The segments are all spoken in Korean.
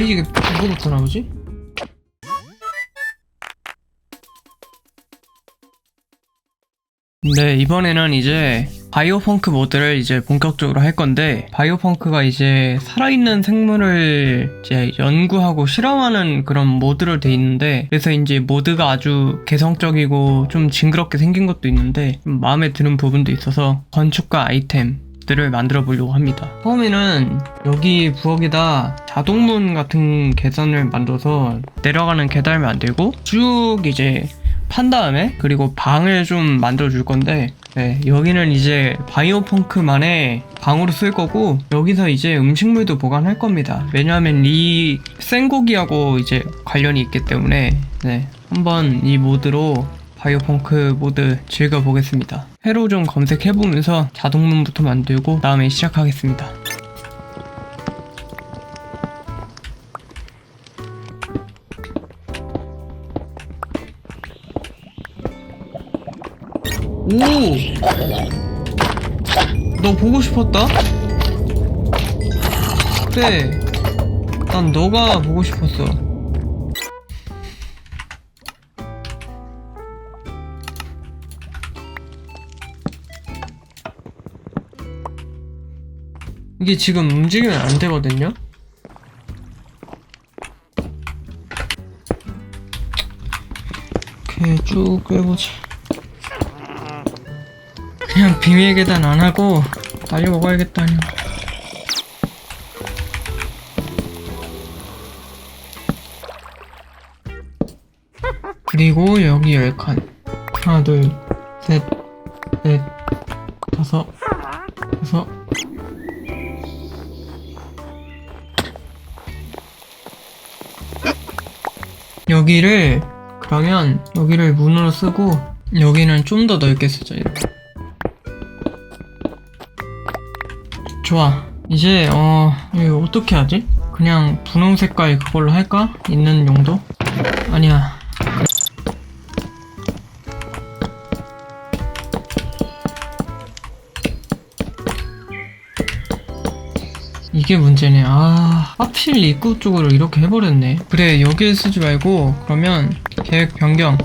왜 이게 이거부터 나오지? 네, 이번에는 이제 바이오펑크 모드를 이제 본격적으로 할 건데, 바이오펑크가 이제 살아있는 생물을 이제 연구하고 실험하는 그런 모드로 돼 있는데, 그래서 이제 모드가 아주 개성적이고 좀 징그럽게 생긴 것도 있는데 좀 마음에 드는 부분도 있어서 건축과 아이템들을 만들어 보려고 합니다. 처음에는 여기 부엌에다 자동문 같은 계단을 만들어서 내려가는 계단을 만들고 쭉 이제 판 다음에 그리고 방을 좀 만들어 줄 건데, 네, 여기는 이제 바이오펑크만의 방으로 쓸 거고, 여기서 이제 음식물도 보관할 겁니다. 왜냐하면 이 생고기하고 이제 관련이 있기 때문에. 네, 한번 이 모드로 바이오펑크 모드 즐겨보겠습니다. 회로 좀 검색해보면서 자동문부터 만들고 다음에 시작하겠습니다. 오! 너 보고 싶었다? 그래, 난 너가 보고 싶었어. 이게 지금 움직이면 안 되거든요? 이렇게 쭉 빼보자. 그냥 비밀 계단 안 하고 빨리 먹어야겠다니. 그리고 여기 10칸. 하나, 둘, 셋, 넷, 다섯. 여기를, 그러면 여기를 문으로 쓰고 여기는 좀 더 넓게 쓰자. 이렇게. 좋아. 이제 이거 어떻게 하지? 그냥 분홍 색깔 그걸로 할까? 있는 용도? 아니야. 이게 문제네. 하필 입구 쪽으로 이렇게 해버렸네. 그래, 여기에 쓰지 말고 그러면 계획 변경.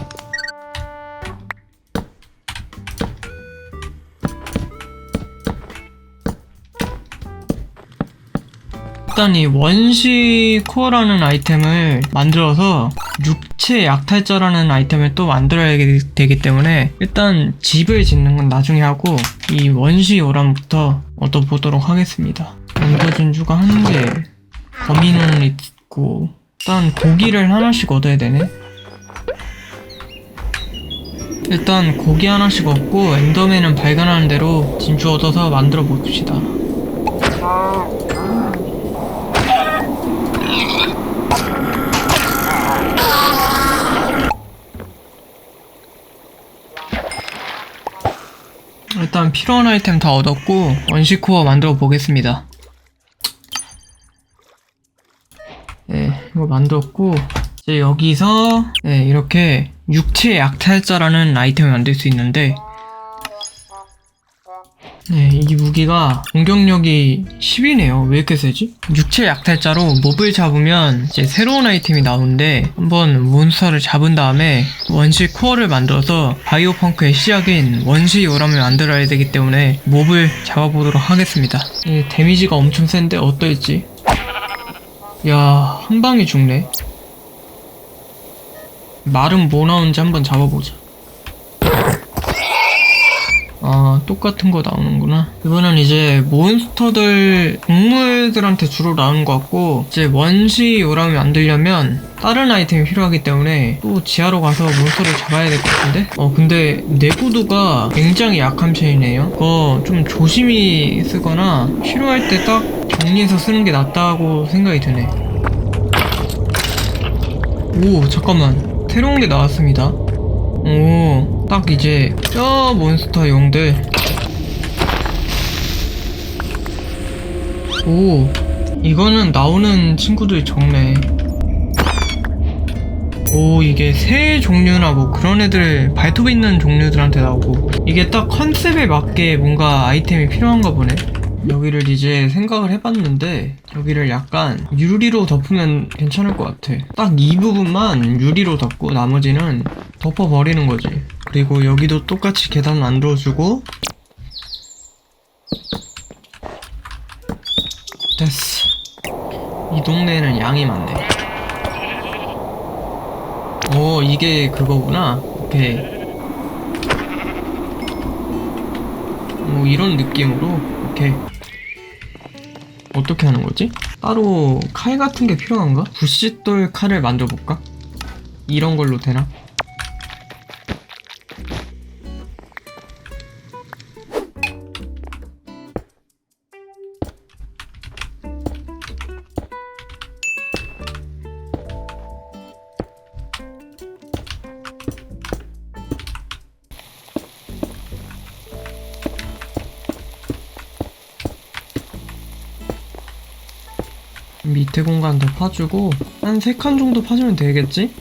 일단 이 원시 코어라는 아이템을 만들어서 육체 약탈자라는 아이템을 또 만들어야 되기 때문에 일단 집을 짓는 건 나중에 하고 이 원시 요람부터 얻어보도록 하겠습니다. 연도 진주가 1개, 거미는 있고, 일단 고기를 하나씩 얻어야 되네. 일단 고기 하나씩 얻고 엔더맨은 발견하는 대로 진주 얻어서 만들어 봅시다. 일단 필요한 아이템 다 얻었고 원시 코어 만들어 보겠습니다. 네, 이거 만들었고 이제 여기서 네, 이렇게 육체 약탈자라는 아이템을 만들 수 있는데, 네, 이 무기가 공격력이 10이네요. 왜 이렇게 세지? 육체 약탈자로 몹을 잡으면 이제 새로운 아이템이 나오는데, 한번 몬스터를 잡은 다음에 원시 코어를 만들어서 바이오펑크의 시작인 원시 요람을 만들어야 되기 때문에 몹을 잡아보도록 하겠습니다. 데미지가 엄청 센데 어떨지. 야, 한 방에 죽네. 말은 뭐 나오는지 한번 잡아보자. 똑같은 거 나오는구나. 이거는 이제 몬스터들, 동물들한테 주로 나오는 것 같고, 이제 원시 요람을 만들려면 다른 아이템이 필요하기 때문에 또 지하로 가서 몬스터를 잡아야 될 것 같은데? 근데 내구도가 굉장히 약한 편이네요. 그거 좀 조심히 쓰거나 필요할 때 딱 정리해서 쓰는 게 낫다고 생각이 드네. 오, 잠깐만. 새로운 게 나왔습니다. 오, 딱 이제 저 몬스터 용들. 오, 이거는 나오는 친구들이 적네. 오, 이게 새 종류나 뭐 그런 애들, 발톱 있는 종류들한테 나오고, 이게 딱 컨셉에 맞게 뭔가 아이템이 필요한가 보네. 여기를 이제 생각을 해봤는데 여기를 약간 유리로 덮으면 괜찮을 것 같아. 딱 이 부분만 유리로 덮고 나머지는 덮어버리는 거지. 그리고 여기도 똑같이 계단 만들어주고 됐어. 이 동네에는 양이 많네. 오, 이게 그거구나. 오케이. 뭐 이런 느낌으로. 오케이. 어떻게 하는 거지? 따로 칼 같은 게 필요한가? 부싯돌 칼을 만들어볼까? 이런 걸로 되나? 밑에 공간 더 파주고 한 3칸 정도 파주면 되겠지?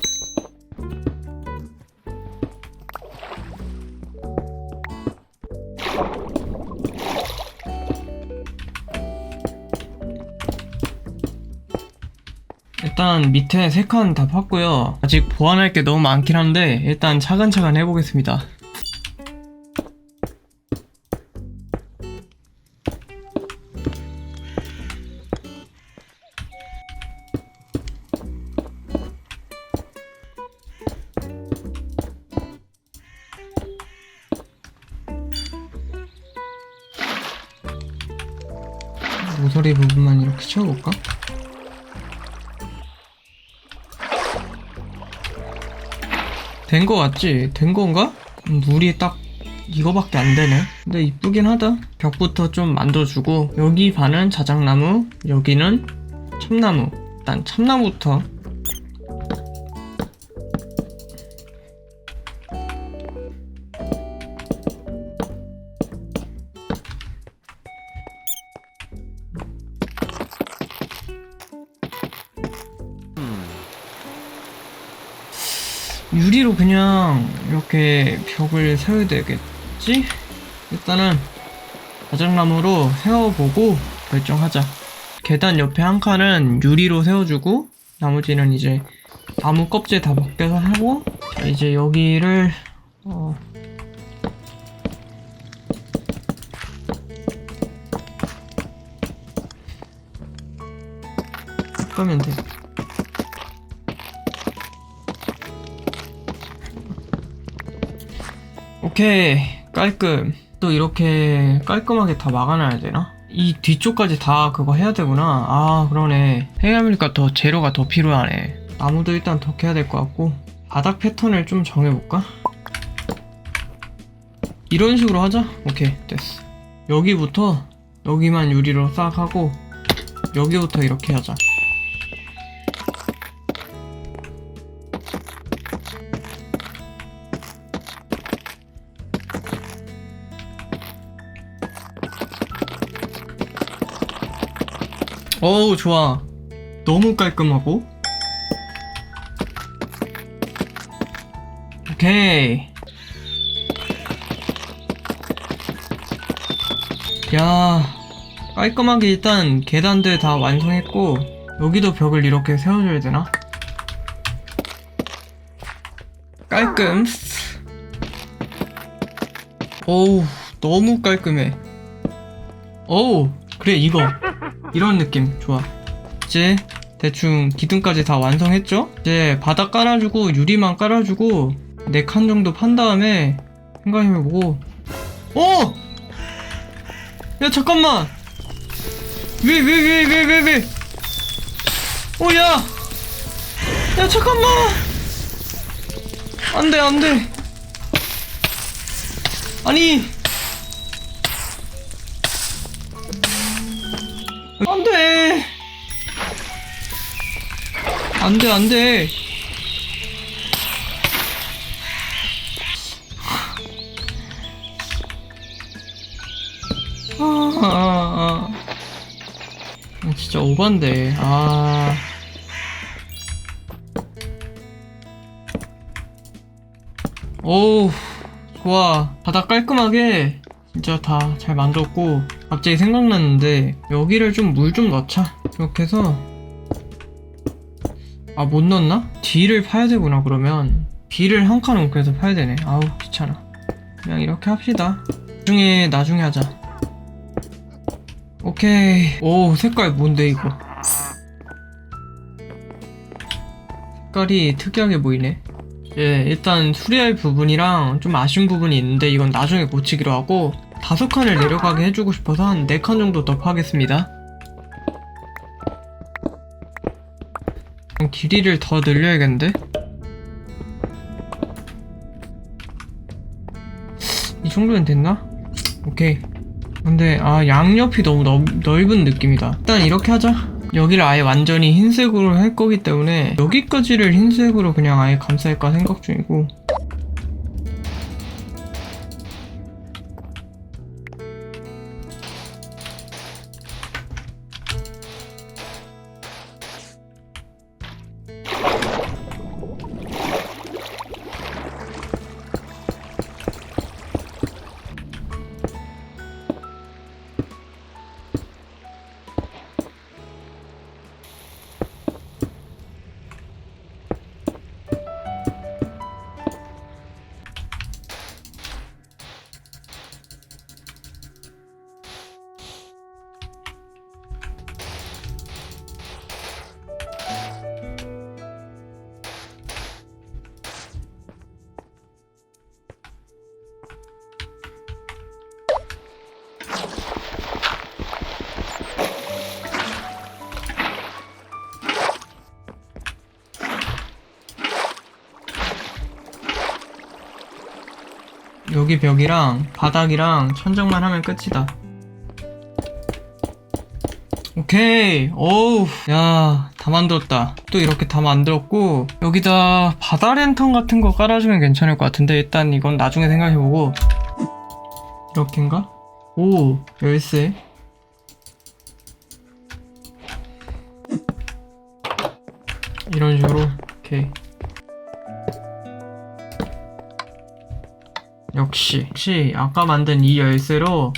일단 밑에 3칸 다 팠고요. 아직 보완할 게 너무 많긴 한데 일단 차근차근 해보겠습니다. 모서리 부분만 이렇게 채워볼까? 된 거 같지? 된 건가? 물이 딱 이거밖에 안 되네. 근데 이쁘긴 하다. 벽부터 좀 만들어주고 여기 반은 자작나무, 여기는 참나무. 일단 참나무부터. 유리로 그냥 이렇게 벽을 세워야 되겠지? 일단은 자작나무로 세워보고 결정하자. 계단 옆에 한 칸은 유리로 세워주고 나머지는 이제 나무 껍질 다 벗겨서 하고, 자, 이제 여기를 깎으면 돼. 오케이, 깔끔. 또 이렇게 깔끔하게 다 막아놔야 되나? 이 뒤쪽까지 다 그거 해야 되구나. 아, 그러네. 생각해보니까 더 재료가 더 필요하네. 나무도 일단 더 캐야 될 것 같고, 바닥 패턴을 좀 정해볼까? 이런 식으로 하자. 오케이, 됐어. 여기부터 여기만 유리로 싹 하고 여기부터 이렇게 하자. 어우, 좋아. 너무 깔끔하고. 오케이. 야, 깔끔하게 일단 계단들 다 완성했고, 여기도 벽을 이렇게 세워줘야 되나? 깔끔. 어우, 너무 깔끔해. 어우, 그래, 이거. 이런 느낌 좋아. 이제 대충 기둥까지 다 완성했죠? 이제 바닥 깔아주고 유리만 깔아주고 4칸 정도 판 다음에 생각해보고. 어! 야, 잠깐만! 왜? 어, 야! 야, 잠깐만! 안 돼. 아니! 안 돼. 진짜 오반데. 오우, 좋아. 바닥 깔끔하게 진짜 다 잘 만들었고, 갑자기 생각났는데 여기를 좀 물 좀 넣자. 이렇게 해서 아, 못 넣었나? D를 파야 되구나. 그러면 B를 한 칸은 그래서 파야 되네. 아우 귀찮아. 그냥 이렇게 합시다. 나중에 하자. 오케이. 오, 색깔 뭔데 이거. 색깔이 특이하게 보이네. 예, 일단 수리할 부분이랑 좀 아쉬운 부분이 있는데 이건 나중에 고치기로 하고 5칸을 내려가게 해주고 싶어서 한 4칸 정도 더 파겠습니다. 길이를 더 늘려야겠는데? 이 정도면 됐나? 오케이. 근데 양옆이 너무 넓은 느낌이다. 일단 이렇게 하자. 여기를 아예 완전히 흰색으로 할 거기 때문에 여기까지를 흰색으로 그냥 아예 감쌀까 생각 중이고. 여기 벽이랑 바닥이랑 천장만 하면 끝이다. 오케이. 어우, 야, 다 만들었다. 또 이렇게 다 만들었고 여기다 바다 랜턴 같은 거 깔아주면 괜찮을 것 같은데 일단 이건 나중에 생각해보고. 이렇게인가? 오, 열쇠. 이런 식으로. 오케이. 역시 아까 만든 이 열쇠로.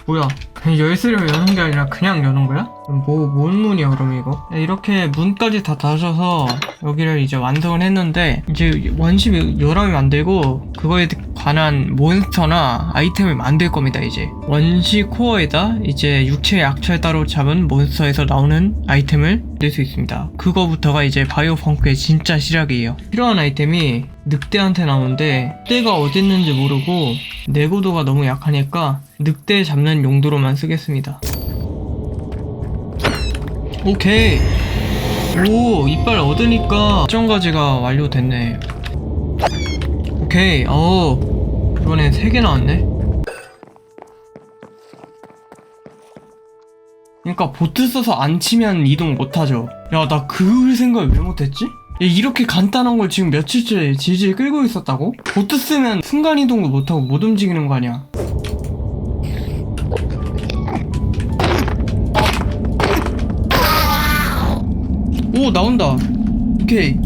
뭐야, 그냥 열쇠를 여는 게 아니라 그냥 여는 거야? 뭔 문이야 그럼 이거? 이렇게 문까지 다 다셔서 여기를 이제 완성을 했는데 이제 원시 요람을 만들고 그거에 관한 몬스터나 아이템을 만들 겁니다. 이제 원시 코어에다 이제 육체 약철 따로 잡은 몬스터에서 나오는 아이템을 낼 수 있습니다. 그거부터가 이제 바이오펑크의 진짜 시작이에요. 필요한 아이템이 늑대한테 나오는데 늑대가 어디 있는지 모르고 내구도가 너무 약하니까 늑대 잡는 용도로만 쓰겠습니다. 오케이. 오, 이빨 얻으니까 확정가지가 완료됐네. 오케이. 이번엔 3개 나왔네. 그러니까 보트 써서 안 치면 이동 못하죠. 야, 나 그 생각을 왜 못했지? 야, 이렇게 간단한 걸 지금 며칠째 질질 끌고 있었다고? 보트 쓰면 순간이동도 못하고 못 움직이는 거 아니야. 오, 나온다. 오케이.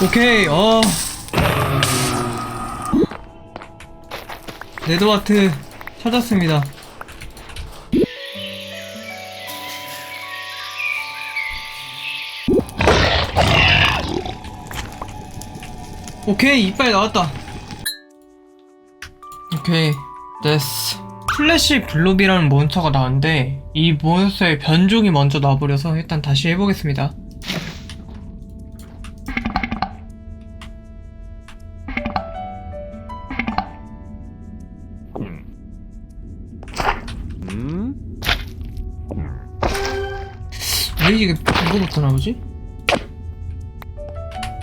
오케이. 네드와트 찾았습니다. 오케이, 이빨 나왔다. 오케이, 됐어. 플래시 블롭이라는 몬스터가 나왔는데 이 몬스터의 변종이 먼저 나와버려서 일단 다시 해보겠습니다. 왜 이게 이거부터 나오지?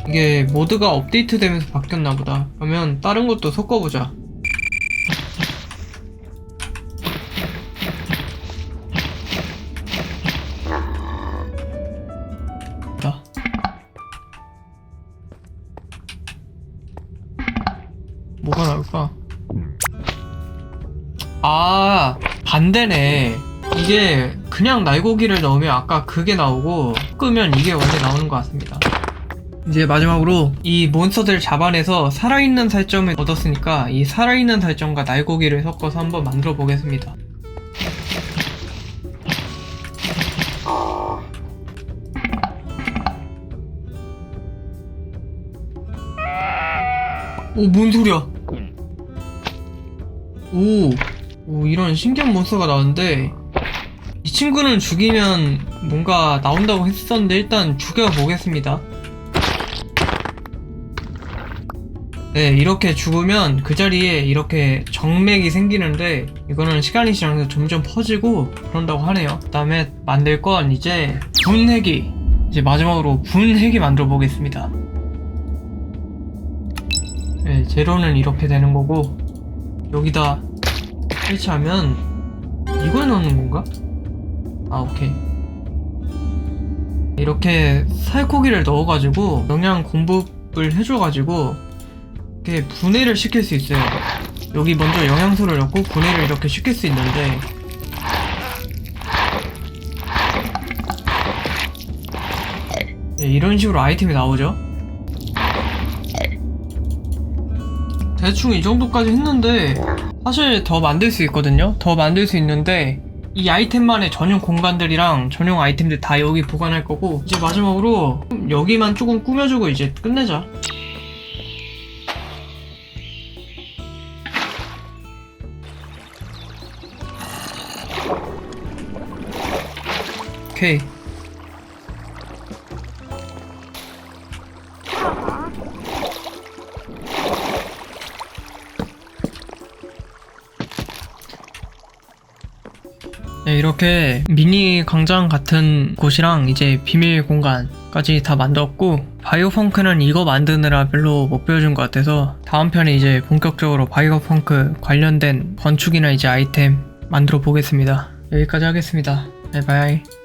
이게 모드가 업데이트 되면서 바뀌었나보다. 그러면 다른 것도 섞어보자. 아, 반대네. 이게 그냥 날고기를 넣으면 아까 그게 나오고 끄면 이게 원래 나오는 것 같습니다. 이제 마지막으로 이 몬스터들을 잡아내서 살아있는 살점을 얻었으니까 이 살아있는 살점과 날고기를 섞어서 한번 만들어 보겠습니다. 오, 뭔 소리야? 오, 이런 신기한 몬스터가 나왔는데 이 친구는 죽이면 뭔가 나온다고 했었는데 일단 죽여보겠습니다. 네, 이렇게 죽으면 그 자리에 이렇게 정맥이 생기는데 이거는 시간이 지나면서 점점 퍼지고 그런다고 하네요. 그 다음에 만들 건 이제 분해기, 이제 마지막으로 분해기 만들어 보겠습니다. 네, 재료는 이렇게 되는 거고 여기다 설치하면 이걸 넣는 건가? 아, 오케이. 이렇게 살코기를 넣어가지고 영양 공급을 해줘가지고 이렇게 분해를 시킬 수 있어요. 여기 먼저 영양소를 넣고 분해를 이렇게 시킬 수 있는데 네, 이런 식으로 아이템이 나오죠. 대충 이 정도까지 했는데 사실 더 만들 수 있거든요. 더 만들 수 있는데 이 아이템만의 전용 공간들이랑 전용 아이템들 다 여기 보관할 거고 이제 마지막으로 여기만 조금 꾸며주고 이제 끝내자. 오케이. 네, 이렇게 미니 광장 같은 곳이랑 이제 비밀 공간까지 다 만들었고 바이오펑크는 이거 만드느라 별로 못 배워준 것 같아서 다음 편에 이제 본격적으로 바이오펑크 관련된 건축이나 이제 아이템 만들어 보겠습니다. 여기까지 하겠습니다. 바이바이.